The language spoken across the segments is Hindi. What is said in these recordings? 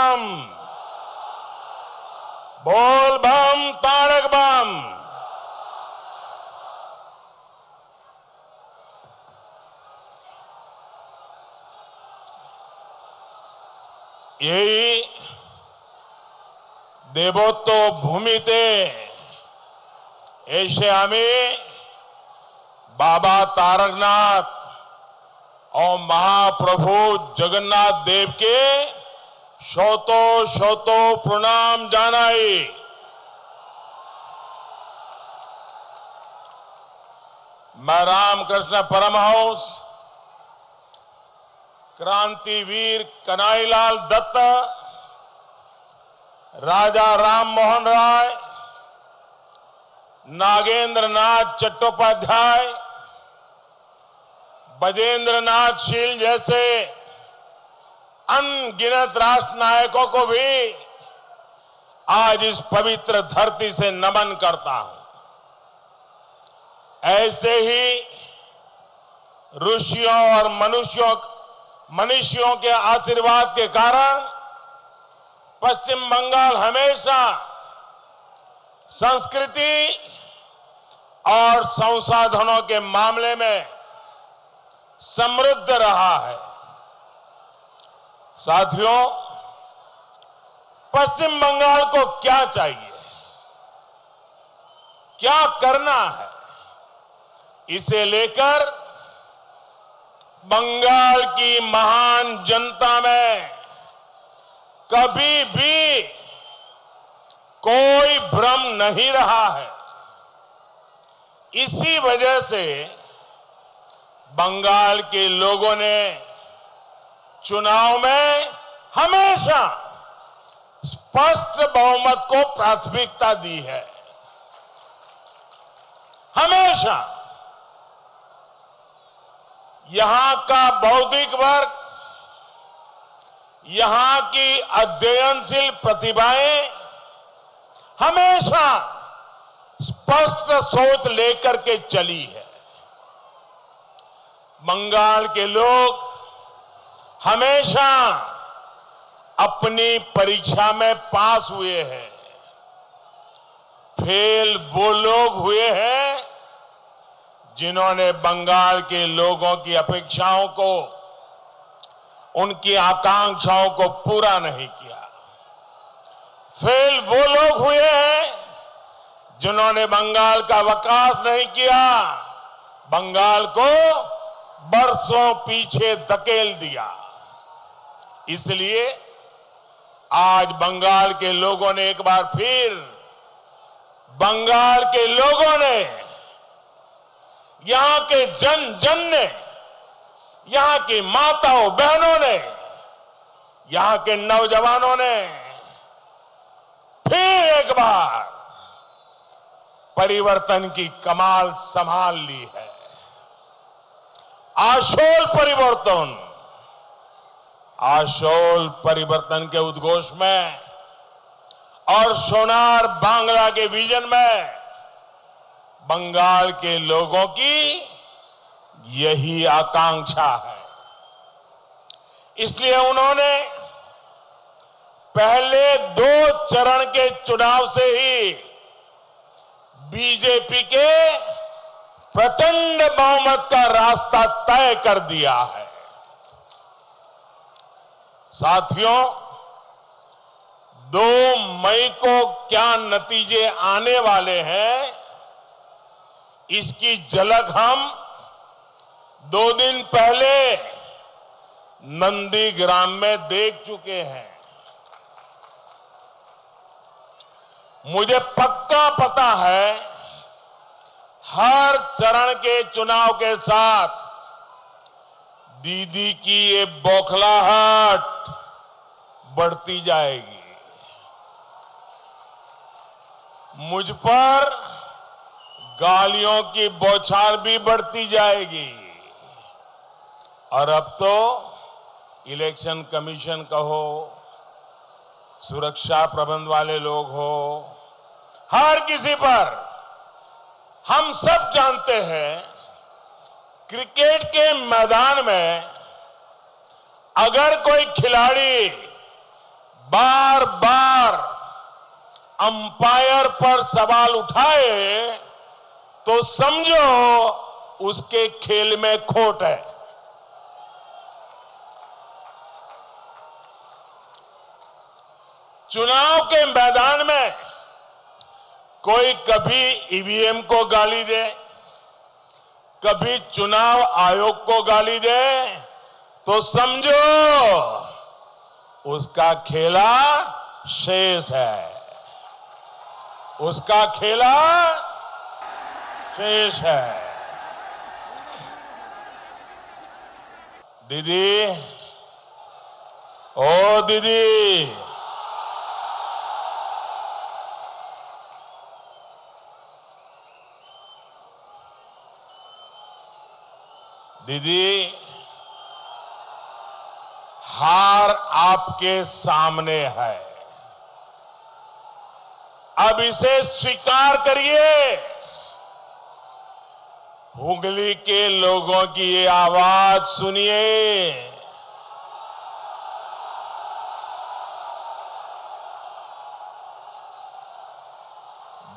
बम, बोल बम तारक बम। यही देवोत्तो भूमिते ऐसे हमें बाबा तारकनाथ और महाप्रभु जगन्नाथ देव के शोतो शोतो प्रणाम जानाई। मैं रामकृष्ण परमहंस क्रांतिवीर कन्हैयालाल दत्त, राजा राम मोहन राय, नागेंद्र नाथ चट्टोपाध्याय, बजेंद्र नाथ शील जैसे अनगिनत राष्ट्र नायकों को भी आज इस पवित्र धरती से नमन करता हूं। ऐसे ही ऋषियों और मनुष्यों के आशीर्वाद के कारण पश्चिम बंगाल हमेशा संस्कृति और संसाधनों के मामले में समृद्ध रहा है। साथियों, पश्चिम बंगाल को क्या चाहिए, क्या करना है, इसे लेकर बंगाल की महान जनता में कभी भी कोई भ्रम नहीं रहा है। इसी वजह से बंगाल के लोगों ने चुनाव में हमेशा स्पष्ट बहुमत को प्राथमिकता दी है। हमेशा यहां का बौद्धिक वर्ग, यहां की अध्ययनशील प्रतिभाएं हमेशा स्पष्ट सोच लेकर के चली है। बंगाल के लोग हमेशा अपनी परीक्षा में पास हुए हैं। फेल वो लोग हुए हैं जिन्होंने बंगाल के लोगों की अपेक्षाओं को, उनकी आकांक्षाओं को पूरा नहीं किया। फेल वो लोग हुए हैं जिन्होंने बंगाल का विकास नहीं किया, बंगाल को बरसों पीछे धकेल दिया। इसलिए आज बंगाल के लोगों ने एक बार फिर, बंगाल के लोगों ने, यहां के जन जन ने, यहां की माताओं बहनों ने, यहां के नौजवानों ने फिर एक बार परिवर्तन की कमाल संभाल ली है। आशोल परिवर्तन, आशोल परिवर्तन के उद्घोष में और सोनार बांग्ला के विजन में बंगाल के लोगों की यही आकांक्षा है। इसलिए उन्होंने पहले 2 चरण के चुनाव से ही बीजेपी के प्रचंड बहुमत का रास्ता तय कर दिया है। साथियों, 2 मई को क्या नतीजे आने वाले हैं, इसकी झलक हम 2 दिन पहले नंदीग्राम में देख चुके हैं। मुझे पक्का पता है हर चरण के चुनाव के साथ दीदी की ये बौखलाहट बढ़ती जाएगी। मुझ पर गालियों की बौछार भी बढ़ती जाएगी। और अब तो इलेक्शन कमीशन कहो, सुरक्षा प्रबंध वाले लोग हो, हर किसी पर हम सब जानते हैं, क्रिकेट के मैदान में अगर कोई खिलाड़ी बार बार अंपायर पर सवाल उठाए तो समझो उसके खेल में खोट है। चुनाव के मैदान में कोई कभी ईवीएम को गाली दे, कभी चुनाव आयोग को गाली दे तो समझो उसका खेला शेष है, उसका खेला शेष है। दीदी, ओ दीदी, दीदी, हार आपके सामने है। अब इसे स्वीकार करिए। हुगली के लोगों की ये आवाज सुनिए।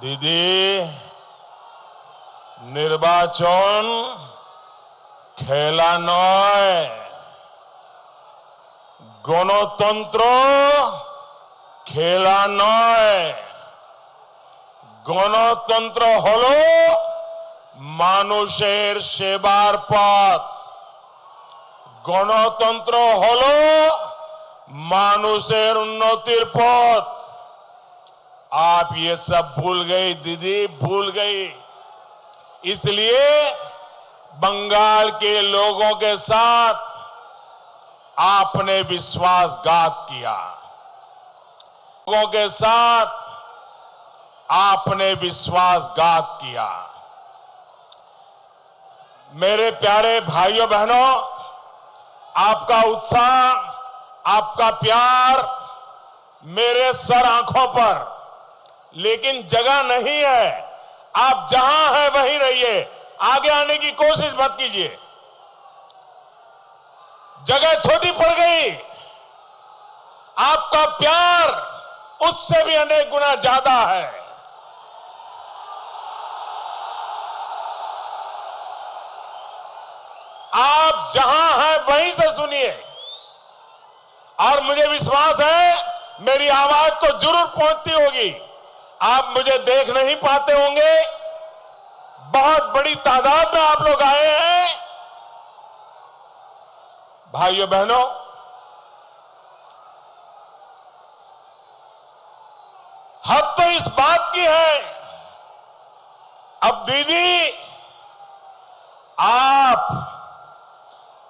दीदी, निर्वाचन खेला नय, গণতন্ত্র খেলা নয়। গণতন্ত্র হলো মানুষের সেবার পথ, গণতন্ত্র হলো মানুষের উন্নতির পথ। आप ये सब भूल गई दीदी, भूल गई। इसलिए बंगाल के लोगों के साथ आपने विश्वासघात किया, लोगों के साथ आपने विश्वासघात किया। मेरे प्यारे भाइयों बहनों, आपका उत्साह, आपका प्यार मेरे सर आंखों पर, लेकिन जगह नहीं है। आप जहां हैं वहीं रहिए, आगे आने की कोशिश मत कीजिए। जगह छोटी पड़ गई। आपका प्यार उससे भी अनेक गुना ज्यादा है। आप जहां हैं वहीं से सुनिए, और मुझे विश्वास है मेरी आवाज तो जरूर पहुंचती होगी। आप मुझे देख नहीं पाते होंगे, बहुत बड़ी तादाद में आप लोग आए हैं। भाइयों बहनों, हद तो इस बात की है, अब दीदी आप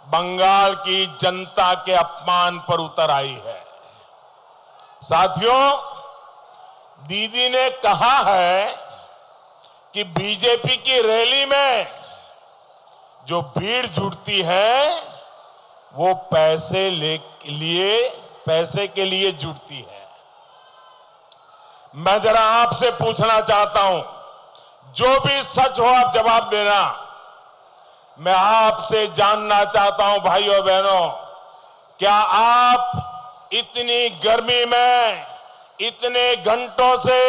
बंगाल की जनता के अपमान पर उतर आई है। साथियों, दीदी ने कहा है कि बीजेपी की रैली में जो भीड़ जुटती है वो पैसे के लिए जुटती है। मैं जरा आपसे पूछना चाहता हूं, जो भी सच हो आप जवाब देना। मैं आपसे जानना चाहता हूं भाइयों बहनों, क्या आप इतनी गर्मी में इतने घंटों से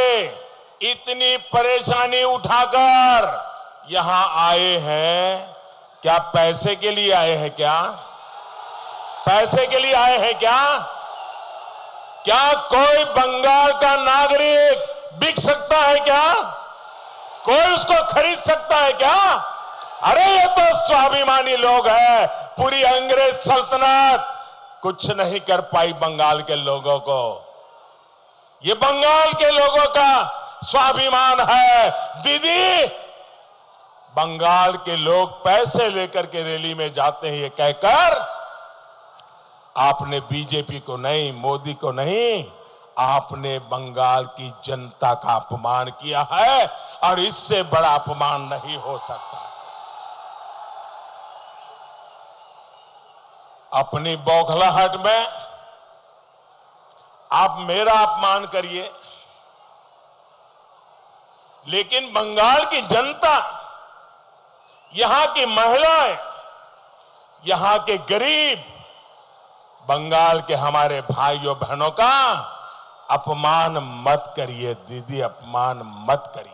इतनी परेशानी उठाकर यहां आए हैं, क्या पैसे के लिए आए हैं? क्या पैसे के लिए आए हैं? क्या कोई बंगाल का नागरिक बिक सकता है? क्या कोई उसको खरीद सकता है? क्या अरे ये तो स्वाभिमानी लोग हैं। पूरी अंग्रेज सल्तनत कुछ नहीं कर पाई बंगाल के लोगों को। ये बंगाल के लोगों का स्वाभिमान है। दीदी, बंगाल के लोग पैसे लेकर के रैली में जाते हैं ये कहकर आपने बीजेपी को नहीं, मोदी को नहीं, आपने बंगाल की जनता का अपमान किया है, और इससे बड़ा अपमान नहीं हो सकता। अपनी बौखलाहट में आप मेरा अपमान करिए, लेकिन बंगाल की जनता, यहां की महिलाएं, यहां के गरीब, बंगाल के हमारे भाइयों बहनों का अपमान मत करिए दीदी, अपमान मत करिए।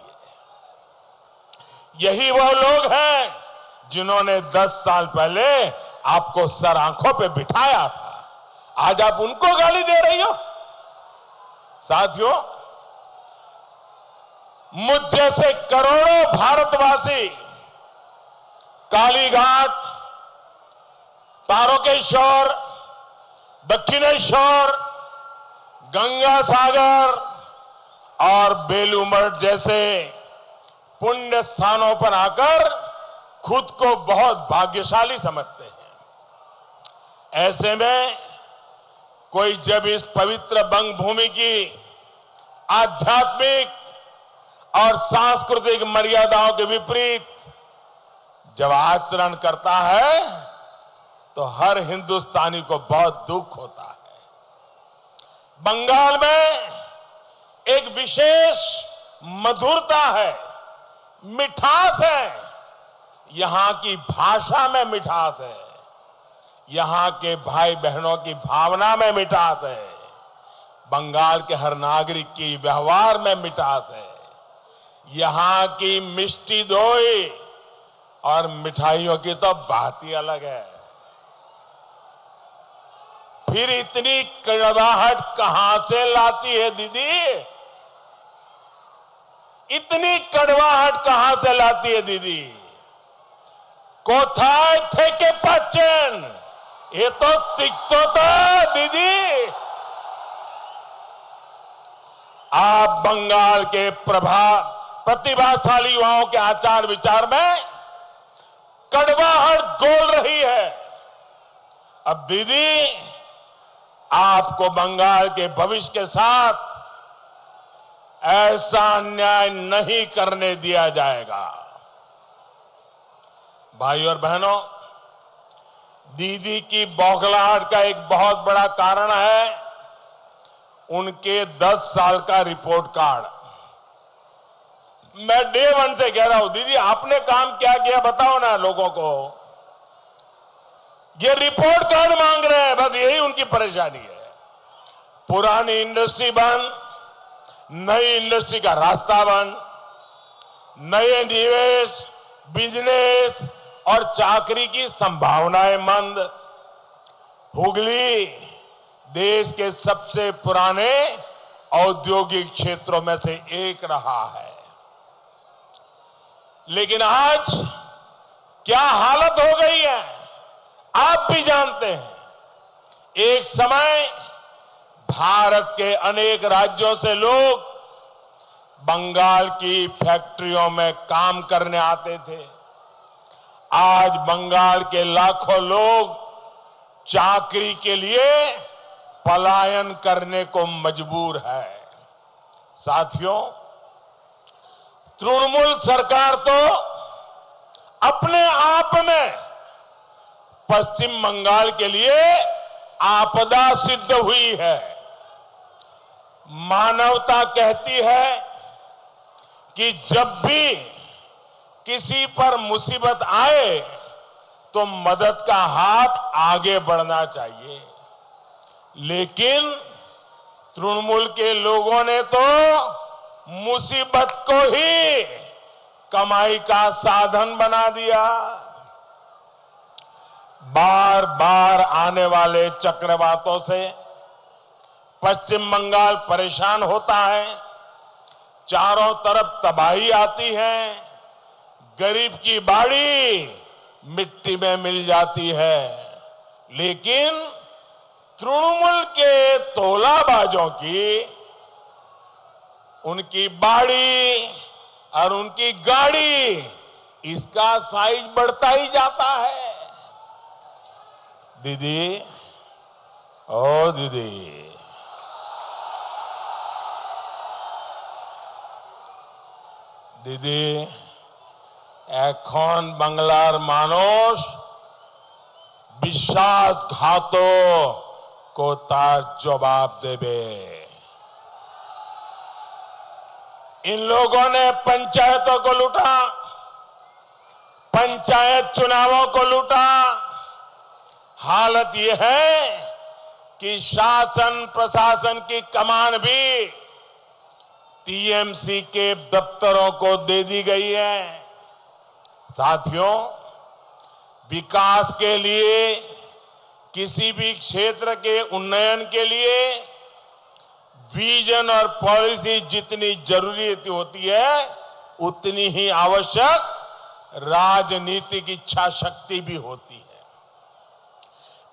यही वो लोग हैं जिन्होंने 10 साल पहले आपको सर आंखों पे बिठाया था, आज आप उनको गाली दे रही हो। साथियों, मुझ जैसे करोड़ों भारतवासी कालीघाट, तारकेश्वर, दक्षिणेश्वर, गंगा सागर और बेलूमठ जैसे पुण्य स्थानों पर आकर खुद को बहुत भाग्यशाली समझते हैं। ऐसे में कोई जब इस पवित्र बंग भूमि की आध्यात्मिक और सांस्कृतिक मर्यादाओं के विपरीत जब आचरण करता है तो हर हिंदुस्तानी को बहुत दुख होता है। बंगाल में एक विशेष मधुरता है, मिठास है, यहां की भाषा में मिठास है, यहां के भाई बहनों की भावना में मिठास है, बंगाल के हर नागरिक की व्यवहार में मिठास है, यहां की मिष्टी दोई और मिठाइयों की तो बात ही अलग है। फिर इतनी कड़वाहट कहां से लाती है दीदी? इतनी कड़वाहट कहां से लाती है दीदी? कोथाय थे के पाचन, ये तो तिक्तो था दीदी। आप बंगाल के प्रतिभाशाली युवाओं के आचार विचार में कड़वाहट घोल रही है। अब दीदी, आपको बंगाल के भविष्य के साथ ऐसा अन्याय नहीं करने दिया जाएगा। भाई और बहनों, दीदी की बौखलाहट का एक बहुत बड़ा कारण है उनके 10 साल का रिपोर्ट कार्ड। मैं डे 1 से कह रहा हूं, दीदी आपने काम क्या किया बताओ ना लोगों को। ये रिपोर्ट कार्ड मांग रहे हैं, बस यही उनकी परेशानी है। पुरानी इंडस्ट्री बंद, नई इंडस्ट्री का रास्ता बंद, नए निवेश, बिजनेस और चाकरी की संभावनाएं मंद। हुगली देश के सबसे पुराने औद्योगिक क्षेत्रों में से एक रहा है, लेकिन आज क्या हालत हो गई है आप भी जानते हैं। एक समय भारत के अनेक राज्यों से लोग बंगाल की फैक्ट्रियों में काम करने आते थे। आज बंगाल के लाखों लोग चाकरी के लिए पलायन करने को मजबूर है। साथियों, तृणमूल सरकार तो अपने आप में पश्चिम बंगाल के लिए आपदा सिद्ध हुई है। मानवता कहती है कि जब भी किसी पर मुसीबत आए तो मदद का हाथ आगे बढ़ना चाहिए, लेकिन तृणमूल के लोगों ने तो मुसीबत को ही कमाई का साधन बना दिया। बार बार आने वाले चक्रवातों से पश्चिम बंगाल परेशान होता है, चारों तरफ तबाही आती है, गरीब की बाड़ी मिट्टी में मिल जाती है, लेकिन तृणमूल के तोलाबाजों की उनकी बाड़ी और उनकी गाड़ी, इसका साइज बढ़ता ही जाता है। दीदी, ओ दीदी, दीदी এখন বাংলার মানুষ বিশ্বাসঘাতক তার जवाब देवे। इन लोगों ने पंचायतों को लूटा, पंचायत चुनावों को लूटा। हालत यह है कि शासन प्रशासन की कमान भी टीएमसी के दफ्तरों को दे दी गई है। साथियों, विकास के लिए, किसी भी क्षेत्र के उन्नयन के लिए विजन और पॉलिसी जितनी जरूरी होती है, उतनी ही आवश्यक राजनीतिक इच्छा शक्ति भी होती है।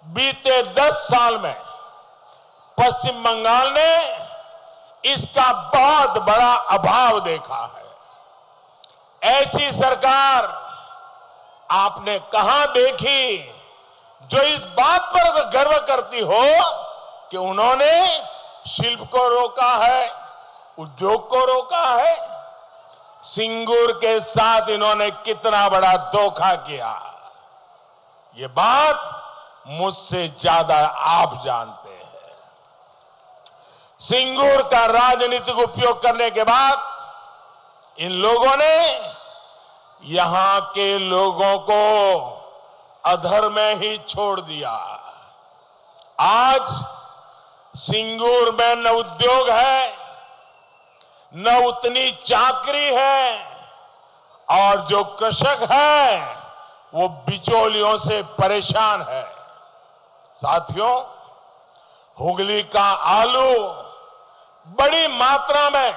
बीते 10 साल में पश्चिम बंगाल ने इसका बहुत बड़ा अभाव देखा है। ऐसी सरकार आपने कहां देखी जो इस बात पर गर्व करती हो कि उन्होंने शिल्प को रोका है, उद्योग को रोका है। सिंगूर के साथ इन्होंने कितना बड़ा धोखा किया, ये बात मुझसे ज्यादा आप जानते हैं। सिंगूर का राजनीतिक उपयोग करने के बाद इन लोगों ने यहां के लोगों को अधर में ही छोड़ दिया। आज सिंगूर में न उद्योग है, न उतनी चाकरी है, और जो कृषक है वो बिचौलियों से परेशान है। साथियों, हुगली का आलू बड़ी मात्रा में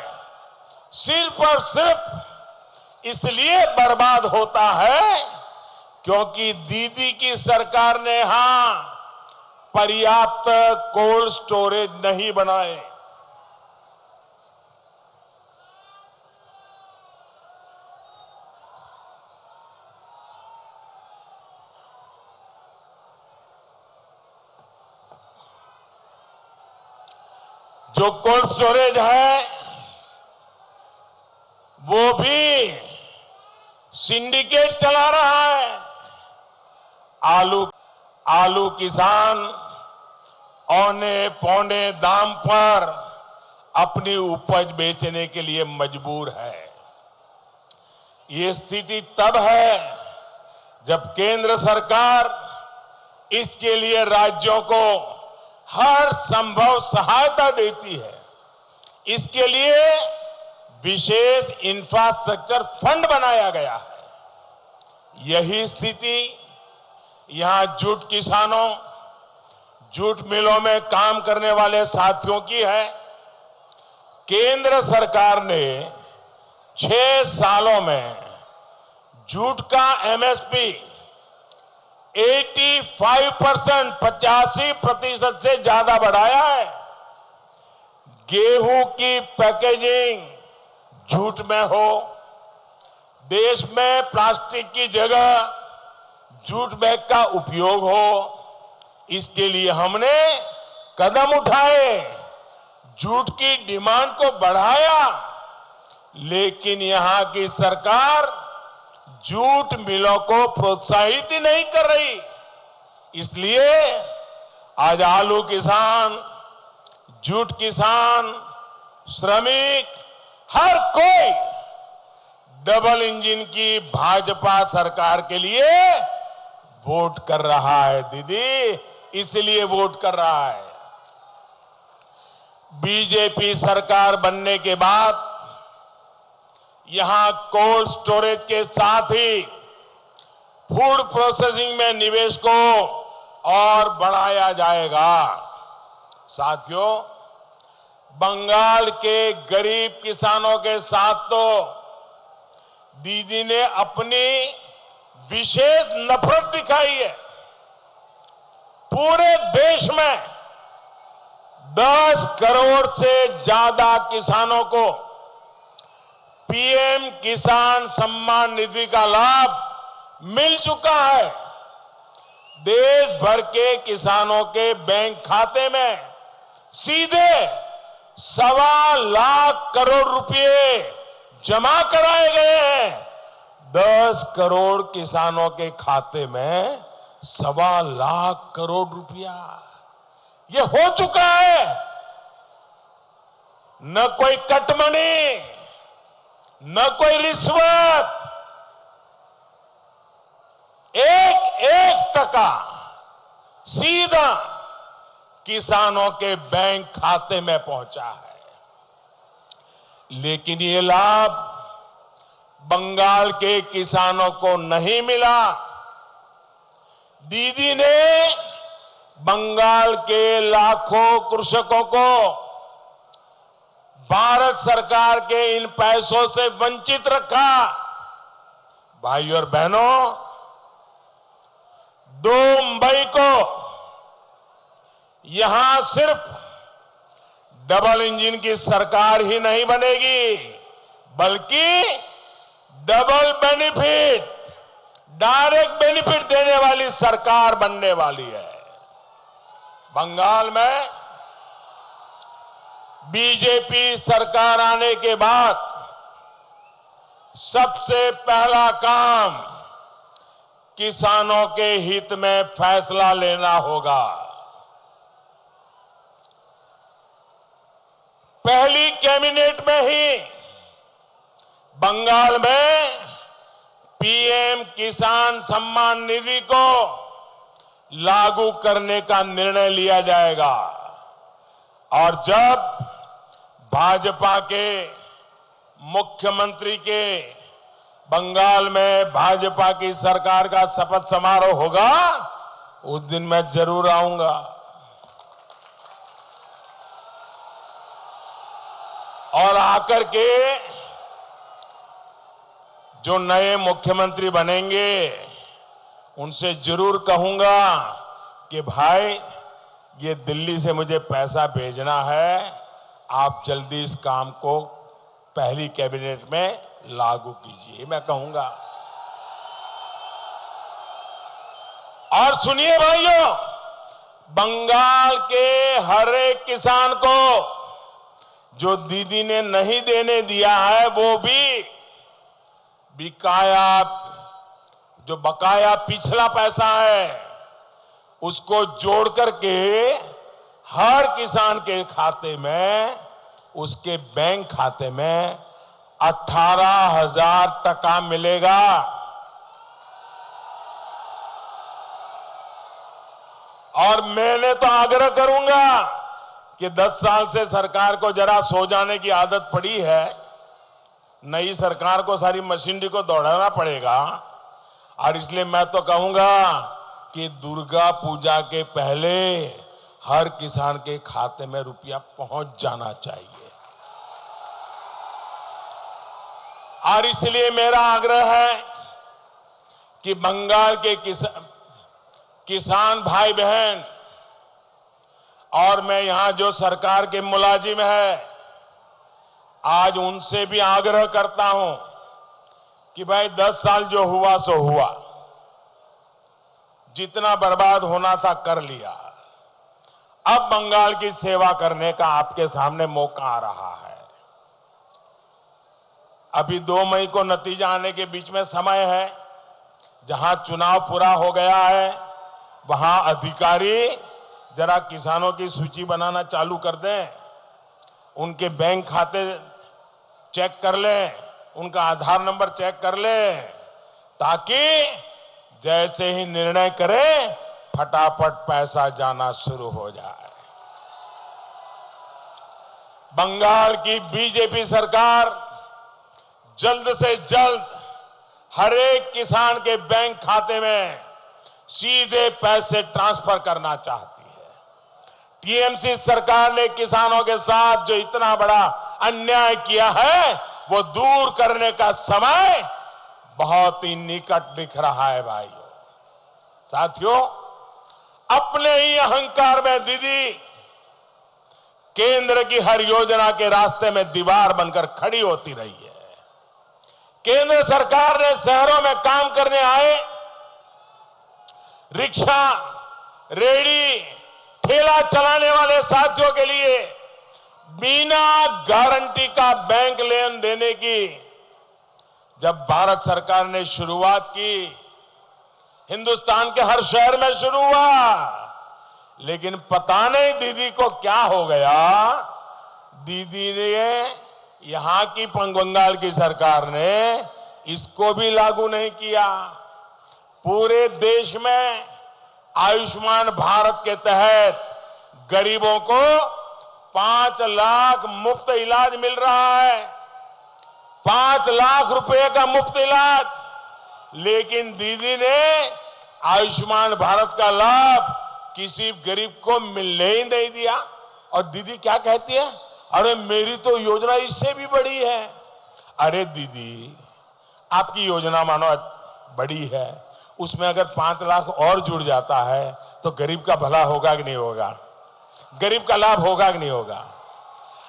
सिर्फ और सिर्फ इसलिए बर्बाद होता है क्योंकि दीदी की सरकार ने यहां पर्याप्त कोल्ड स्टोरेज नहीं बनाए। जो कोल्ड स्टोरेज है वो भी सिंडिकेट चला रहा है। आलू किसान औने पौने दाम पर अपनी उपज बेचने के लिए मजबूर है। ये स्थिति तब है जब केंद्र सरकार इसके लिए राज्यों को हर संभव सहायता देती है। इसके लिए विशेष इंफ्रास्ट्रक्चर फंड बनाया गया है। यही स्थिति यहां जूट किसानों, जूट मिलों में काम करने वाले साथियों की है। केंद्र सरकार ने 6 सालों में जूट का एमएसपी 85% से ज्यादा बढ़ाया है। गेहूं की पैकेजिंग जूट में हो, देश में प्लास्टिक की जगह जूट बैग का उपयोग हो, इसके लिए हमने कदम उठाए, जूट की डिमांड को बढ़ाया। लेकिन यहां की सरकार जूट मिलों को प्रोत्साहित ही नहीं कर रही। इसलिए आज आलू किसान, जूट किसान, श्रमिक, हर कोई डबल इंजन की भाजपा सरकार के लिए वोट कर रहा है। दीदी, इसलिए वोट कर रहा है। बीजेपी सरकार बनने के बाद यहां कोल्ड स्टोरेज के साथ ही फूड प्रोसेसिंग में निवेश को और बढ़ाया जाएगा। साथियों, बंगाल के गरीब किसानों के साथ तो दीदी ने अपनी विशेष नफरत दिखाई है। पूरे देश में 10 करोड़ से ज्यादा किसानों को पीएम किसान सम्मान निधि का लाभ मिल चुका है। देश भर के किसानों के बैंक खाते में सीधे 1.25 लाख करोड़ रुपए जमा कराए गए हैं। 10 करोड़ किसानों के खाते में 1.25 लाख करोड़ रुपया ये हो चुका है। न कोई कटमनी, न कोई रिश्वत, 1-1 टका सीधा किसानों के बैंक खाते में पहुंचा है। लेकिन ये लाभ बंगाल के किसानों को नहीं मिला। दीदी ने बंगाल के लाखों कृषकों को भारत सरकार के इन पैसों से वंचित रखा। भाइयों और बहनों, 2 मई को यहां सिर्फ डबल इंजन की सरकार ही नहीं बनेगी, बल्कि डबल बेनिफिट, डायरेक्ट बेनिफिट देने वाली सरकार बनने वाली है। बंगाल में बीजेपी सरकार आने के बाद सबसे पहला काम किसानों के हित में फैसला लेना होगा। पहली कैबिनेट में ही बंगाल में पीएम किसान सम्मान निधि को लागू करने का निर्णय लिया जाएगा। और जब भाजपा के मुख्यमंत्री के बंगाल में भाजपा की सरकार का शपथ समारोह होगा, उस दिन मैं जरूर आऊंगा। और आकर के जो नए मुख्यमंत्री बनेंगे उनसे जरूर कहूंगा कि भाई, ये दिल्ली से मुझे पैसा भेजना है, आप जल्दी इस काम को पहली कैबिनेट में लागू कीजिए, मैं कहूंगा। और सुनिए भाइयों, बंगाल के हर एक किसान को जो दीदी ने नहीं देने दिया है, वो भी जो बकाया पिछला पैसा है, उसको जोड़ करके हर किसान के खाते में, उसके बैंक खाते में 18,000 टका मिलेगा। और मैंने तो आग्रह करूंगा कि 10 साल से सरकार को जरा सो जाने की आदत पड़ी है। नई सरकार को सारी मशीनरी को दौड़ाना पड़ेगा। और इसलिए मैं तो कहूंगा कि दुर्गा पूजा के पहले हर किसान के खाते में रुपया पहुंच जाना चाहिए। और इसलिए मेरा आग्रह है कि बंगाल के किसान भाई बहन, और मैं यहां जो सरकार के मुलाजिम है, आज उनसे भी आग्रह करता हूं कि भाई 10 साल जो हुआ सो हुआ, जितना बर्बाद होना था कर लिया। अब बंगाल की सेवा करने का आपके सामने मौका आ रहा है। अभी 2 मई को नतीजा आने के बीच में समय है। जहां चुनाव पूरा हो गया है, वहां अधिकारी जरा किसानों की सूची बनाना चालू कर दें, उनके बैंक खाते चेक कर लें, उनका आधार नंबर चेक कर लें, ताकि जैसे ही निर्णय करें फटाफट पैसा जाना शुरू हो जाए। बंगाल की बीजेपी सरकार जल्द से जल्द हर एक किसान के बैंक खाते में सीधे पैसे ट्रांसफर करना चाहती है। टीएमसी सरकार ने किसानों के साथ जो इतना बड़ा अन्याय किया है, वो दूर करने का समय बहुत ही निकट दिख रहा है भाइयों। साथियों, अपने ही अहंकार में दीदी केंद्र की हर योजना के रास्ते में दीवार बनकर खड़ी होती रही है। केंद्र सरकार ने शहरों में काम करने आए रिक्शा, रेडी, ठेला चलाने वाले साथियों के लिए बिना गारंटी का बैंक लोन देने की जब भारत सरकार ने शुरुआत की, हिंदुस्तान के हर शहर में शुरू हुआ। लेकिन पता नहीं दीदी को क्या हो गया, दीदी ने यहां की बंगाल की सरकार ने इसको भी लागू नहीं किया। पूरे देश में आयुष्मान भारत के तहत गरीबों को 5 लाख मुफ्त इलाज मिल रहा है, 5 लाख रुपए का मुफ्त इलाज। लेकिन दीदी ने आयुष्मान भारत का लाभ किसी गरीब को मिलने ही नहीं दिया। और दीदी क्या कहती है, अरे मेरी तो योजना इससे भी बड़ी है। अरे दीदी, आपकी योजना मानो बड़ी है, उसमें अगर 5 लाख और जुड़ जाता है तो गरीब का भला होगा कि नहीं होगा, गरीब का लाभ होगा कि नहीं होगा।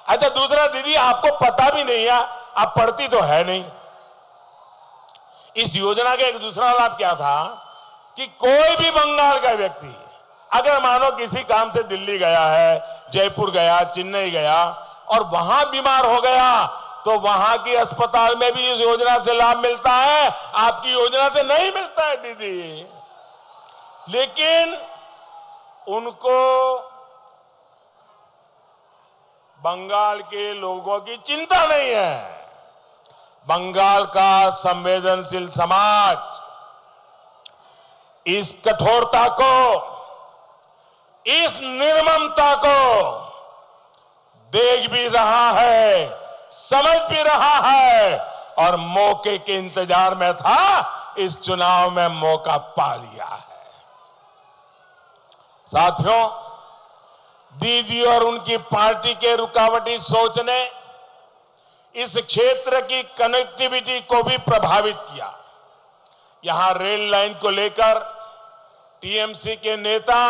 अच्छा दूसरा, दीदी आपको पता भी नहीं है, आप पढ़ती तो है नहीं। इस योजना का एक दूसरा लाभ क्या था कि कोई भी बंगाल का व्यक्ति अगर मानो किसी काम से दिल्ली गया है, जयपुर गया, चेन्नई गया और वहां बीमार हो गया तो वहां की अस्पताल में भी इस योजना से लाभ मिलता है, आपकी योजना से नहीं मिलता है दीदी। लेकिन उनको बंगाल के लोगों की चिंता नहीं है। बंगाल का संवेदनशील समाज इस कठोरता को, इस निर्ममता को देख भी रहा है, समझ भी रहा है और मौके के इंतजार में था, इस चुनाव में मौका पा लिया है। साथियों, दीदी और उनकी पार्टी के रुकावटी सोच ने इस क्षेत्र की कनेक्टिविटी को भी प्रभावित किया। यहां रेल लाइन को लेकर टीएमसी के नेता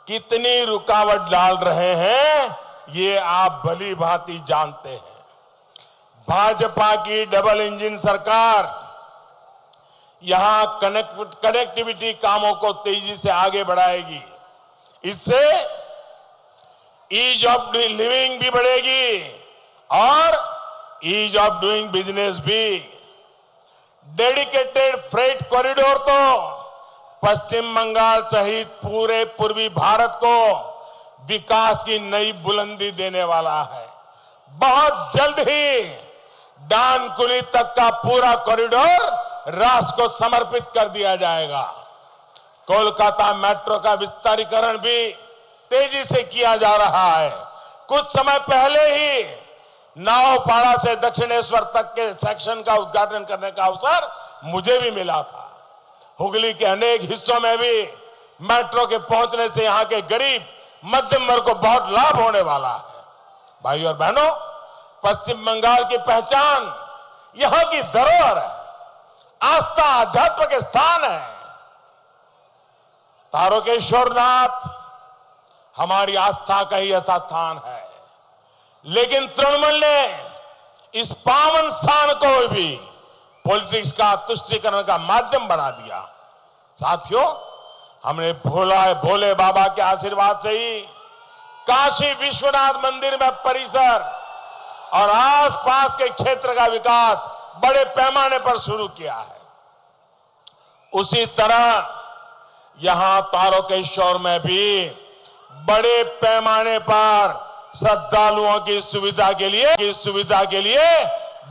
कितनी रुकावट डाल रहे हैं, ये आप भली भांति जानते हैं। भाजपा की डबल इंजन सरकार यहां कनेक्टिविटी कामों को तेजी से आगे बढ़ाएगी। इससे ईज ऑफ लिविंग भी बढ़ेगी और ईज ऑफ डूइंग बिजनेस भी। डेडिकेटेड फ्रेट कॉरिडोर तो पश्चिम बंगाल सहित पूरे पूर्वी भारत को विकास की नई बुलंदी देने वाला है। बहुत जल्द ही डानकुनी तक का पूरा कॉरिडोर राष्ट्र को समर्पित कर दिया जाएगा। कोलकाता मेट्रो का विस्तारीकरण भी तेजी से किया जा रहा है। कुछ समय पहले ही नावपाड़ा से दक्षिणेश्वर तक के सेक्शन का उद्घाटन करने का अवसर मुझे भी मिला था। हुगली के अनेक हिस्सों में भी मेट्रो के पहुंचने से यहां के गरीब मध्यम वर्ग को बहुत लाभ होने वाला है। भाई और बहनों, पश्चिम बंगाल की पहचान यहां की धरोहर है, आस्था अध्यात्म के स्थान है। तारकेश्वरनाथ हमारी आस्था का ही ऐसा स्थान है, लेकिन तृणमूल ने इस पावन स्थान को भी पॉलिटिक्स का तुष्टीकरण का माध्यम बना दिया। साथियों, हमने भोले बाबा के आशीर्वाद से ही काशी विश्वनाथ मंदिर में परिसर और आसपास के क्षेत्र का विकास बड़े पैमाने पर शुरू किया है। उसी तरह यहां तारकेश्वर में भी बड़े पैमाने पर श्रद्धालुओं की सुविधा के लिए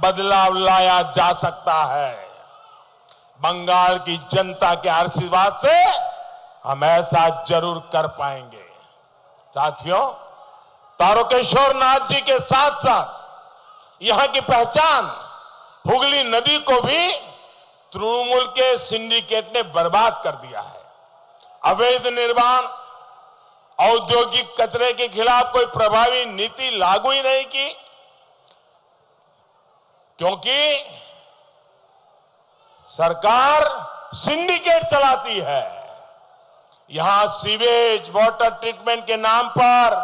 बदलाव लाया जा सकता है। बंगाल की जनता के आशीर्वाद से हम ऐसा जरूर कर पाएंगे। साथियों, तारकेश्वर नाथ जी के साथ साथ यहां की पहचान हुगली नदी को भी तृणमूल के सिंडिकेट ने बर्बाद कर दिया है। अवैध निर्माण, औद्योगिक कचरे के खिलाफ कोई प्रभावी नीति लागू ही नहीं की, क्योंकि सरकार सिंडिकेट चलाती है। यहां सीवेज वाटर ट्रीटमेंट के नाम पर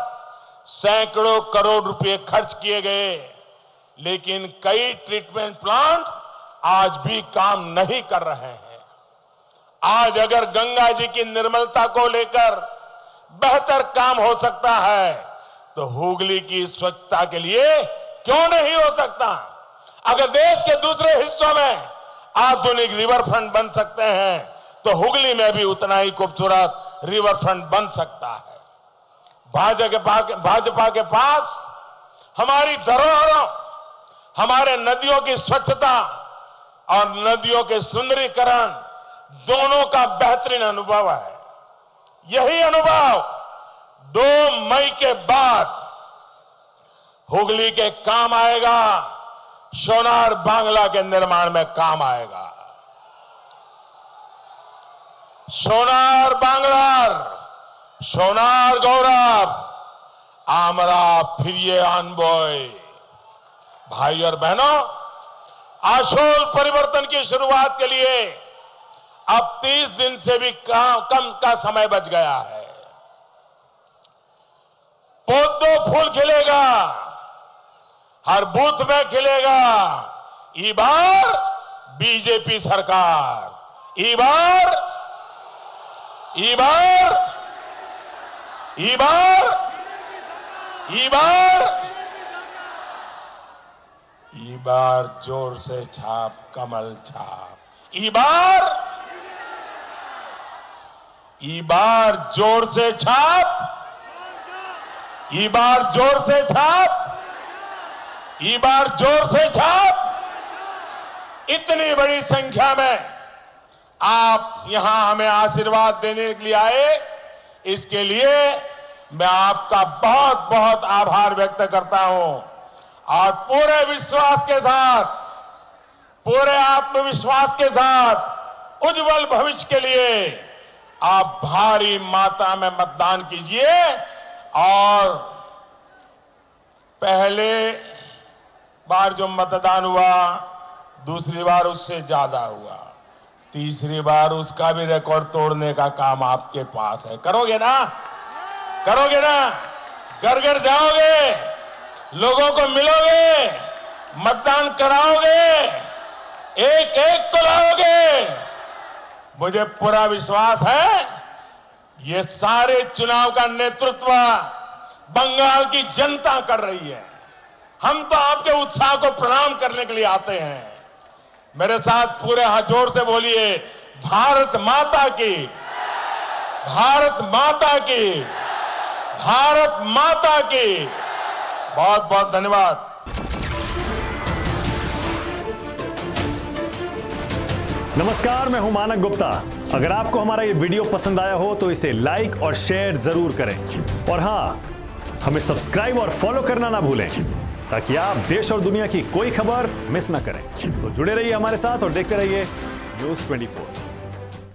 सैकड़ों करोड़ रुपए खर्च किए गए, लेकिन कई ट्रीटमेंट प्लांट आज भी काम नहीं कर रहे हैं। आज अगर गंगा जी की निर्मलता को लेकर बेहतर काम हो सकता है तो हुगली की स्वच्छता के लिए क्यों नहीं हो सकता? अगर देश के दूसरे हिस्सों में आधुनिक रिवर फ्रंट बन सकते हैं तो हुगली में भी उतना ही खूबसूरत रिवर फ्रंट बन सकता है। भाजपा के पास हमारी धरोहरों, हमारे नदियों की स्वच्छता और नदियों के सुंदरीकरण दोनों का बेहतरीन अनुभव है। यही अनुभव 2 मई के बाद हुगली के काम आएगा, सोनार बांग्ला के निर्माण में काम आएगा। सोनार बांग्लार, सोनार गौरव, आमरा फिर ये अनबॉय। भाई और बहनों, आशोल परिवर्तन की शुरुआत के लिए अब 30 दिन से भी कम का समय बच गया है। पौधों फूल खिलेगा, हर बूथ में खिलेगा। ई बार बीजेपी सरकार, ई बार जोर से छाप, कमल छाप। ई बार जोर से छाप, ई बार जोर से छाप, ई बार जोर से छाप। इतनी बड़ी संख्या में आप यहां हमें आशीर्वाद देने के लिए आए, इसके लिए मैं आपका बहुत बहुत आभार व्यक्त करता हूं और पूरे विश्वास के साथ, पूरे आत्मविश्वास के साथ उज्जवल भविष्य के लिए आप भारी मात्रा में मतदान कीजिए। और पहले बार जो मतदान हुआ, दूसरी बार उससे ज्यादा हुआ, तीसरी बार उसका भी रिकॉर्ड तोड़ने का काम आपके पास है। करोगे ना? करोगे ना? घर घर जाओगे, लोगों को मिलोगे, मतदान कराओगे, एक एक को लाओगे। मुझे पूरा विश्वास है ये सारे चुनाव का नेतृत्व बंगाल की जनता कर रही है। हम तो आपके उत्साह को प्रणाम करने के लिए आते हैं। मेरे साथ पूरे हाथ जोर से बोलिए, भारत माता की, भारत माता की, भारत माता की। बहुत बहुत धन्यवाद। नमस्कार, मैं हूं मानक गुप्ता। अगर आपको हमारा ये वीडियो पसंद आया हो तो इसे लाइक और शेयर जरूर करें। और हां, हमें सब्सक्राइब और फॉलो करना ना भूलें ताकि आप देश और दुनिया की कोई खबर मिस ना करें। तो जुड़े रहिए हमारे साथ और देखते रहिए News 24।